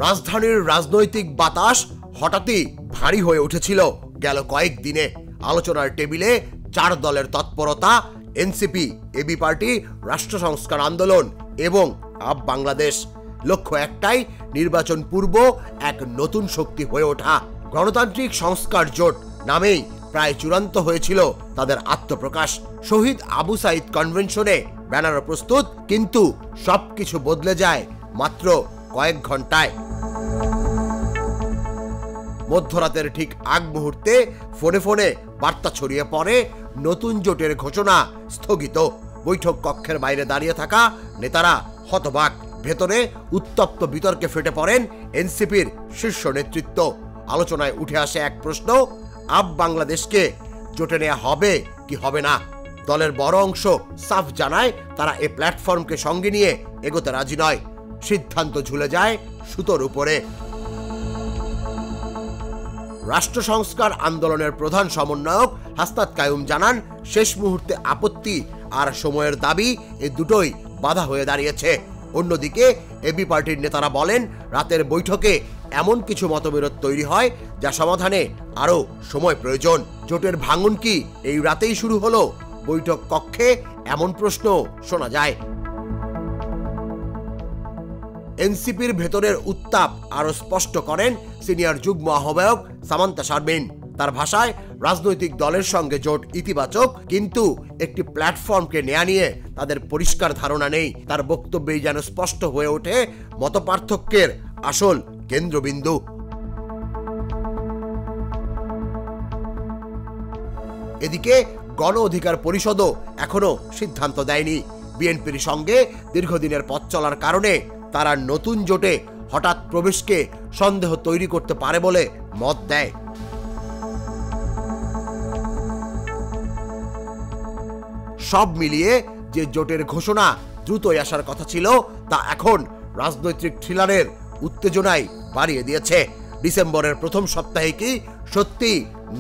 রাজধানীর রাজনৈতিক বাতাস হঠাৎই ভারী হয়ে উঠেছিল গেল কয়েকদিনে। আলোচনার টেবিলে 4 দলের তৎপরতা, এনসিপি, এবি পার্টি, রাষ্ট্র সংস্কার আন্দোলন এবং আপ বাংলাদেশ। লক্ষ্য একটাই, নির্বাচন পূর্ব এক নতুন শক্তি হয়ে ওঠা। গণতান্ত্রিক সংস্কার জোট নামেই প্রায় চূড়ান্ত হয়েছিল তাদের আত্মপ্রকাশ। শহীদ আবু সাইদ কনভেনশনে ব্যানার প্রস্তুত, কিন্তু সবকিছু বদলে যায় মাত্র কয়েক ঘন্টায়। মধ্যরাতের ঠিক আগ মুহূর্তে ফোনে ফোনে বার্তা ছড়িয়ে পড়ে, নতুন জোটের ঘোষণা স্থগিত। বৈঠক কক্ষের বাইরে দাঁড়িয়ে থাকা নেতারা হতবাক। ভেতরে উত্তপ্ত বিতর্কে ফেটে পড়েন এনসিপির শীর্ষ নেতৃত্ব। আলোচনায় উঠে আসে এক প্রশ্ন, আপ বাংলাদেশকে জোটে নেওয়া হবে কি হবে না। দলের বড় অংশ সাফ জানায় তারা এই প্ল্যাটফর্মকে সঙ্গে নিয়ে এগোতে রাজি নয়। সিদ্ধান্ত ঝুলে যায় সুতোর উপরে। রাষ্ট্র সংস্কার আন্দোলনের প্রধান সমন্বয়ক হাসনাত কায়ুম জানান, শেষ মুহূর্তে আপত্তি আর সময়ের দাবি এই দুটোই বাধা হয়ে দাঁড়িয়েছে। অন্যদিকে এবি পার্টির নেতারা বলেন, রাতের বৈঠকে এমন কিছু মতবিরোধ তৈরি হয় যা সমাধানে আরো সময় প্রয়োজন। জোটের ভাঙন কি এই রাতেই শুরু হলো? বৈঠক কক্ষে এমন প্রশ্ন শোনা যায়। এনসিপির ভেতরের উত্তাপ আরো স্পষ্ট করেন সিনিয়র যুগ্ম আহ্বায়ক সামান্তা শারমিন। তার ভাষায়, রাজনৈতিক দলের সঙ্গে জোট ইতিবাচক, কিন্তু একটি প্ল্যাটফর্মকে নেয়া নিয়ে তাদের পরিষ্কার ধারণা নেই। তার বক্তব্যেই যেন স্পষ্ট হয়ে ওঠে মতপার্থক্যের আসল কেন্দ্রবিন্দু। এদিকে গণ অধিকার পরিষদও এখনো সিদ্ধান্ত দেয়নি। বিএনপির সঙ্গে দীর্ঘদিনের পথ চলার কারণে তারা নতুন জোটে হঠাৎ প্রবেশকে সন্দেহ তৈরি করতে পারে বলে মত দেয়। সব মিলিয়ে যে জোটের ঘোষণা দ্রুতই আসার কথা ছিল, তা এখন রাজনৈতিক থ্রিলারের উত্তেজনায় বাড়িয়ে দিয়েছে। ডিসেম্বরের প্রথম সপ্তাহে কি সত্যি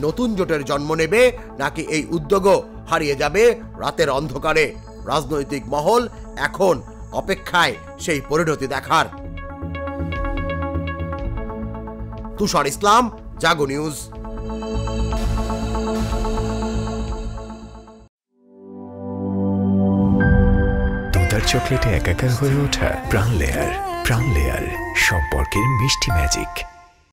নতুন জোটের জন্ম নেবে, নাকি এই উদ্যোগও হারিয়ে যাবে রাতের অন্ধকারে? রাজনৈতিক মহল এখন অপেক্ষায় সেই পরিণতি দেখার। তুষার ইসলাম, জাগো নিউজ। দুধার চকলেটে একাকার হয়ে ওঠা প্রাণ লেয়ার। প্রাণ লেয়ার, সম্পর্কের মিষ্টি ম্যাজিক।